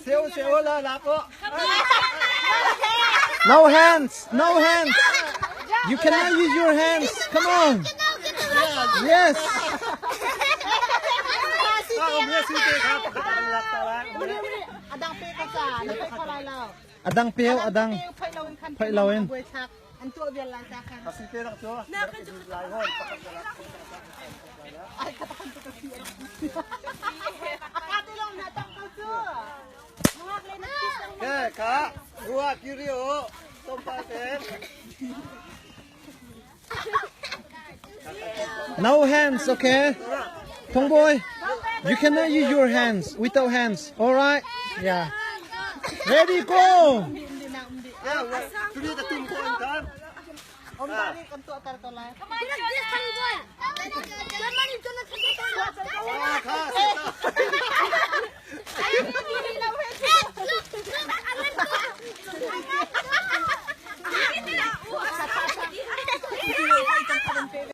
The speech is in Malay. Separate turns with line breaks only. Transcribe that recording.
Sew lah lapo.
No hands. No hands. You cannot use your hands. Come on. Yes.
Adang pe ka sa, napay kalalaw.
Adang peo, adang. Pailawin.
Anto biya lang sa kan.
Kasi pera to.
Ay katakan to kasi. Akati lang natangkal to. Mga klinakis lang.
Eh, Kak. Dua kiri oh. Tompaten.
No hands, okay? Tongboy, you cannot use your hands. Without hands. Alright? Yeah. Ready, go!
Tuli ta tumpuan kan.
Om dali kanto atar to lang.
Ah, Kak.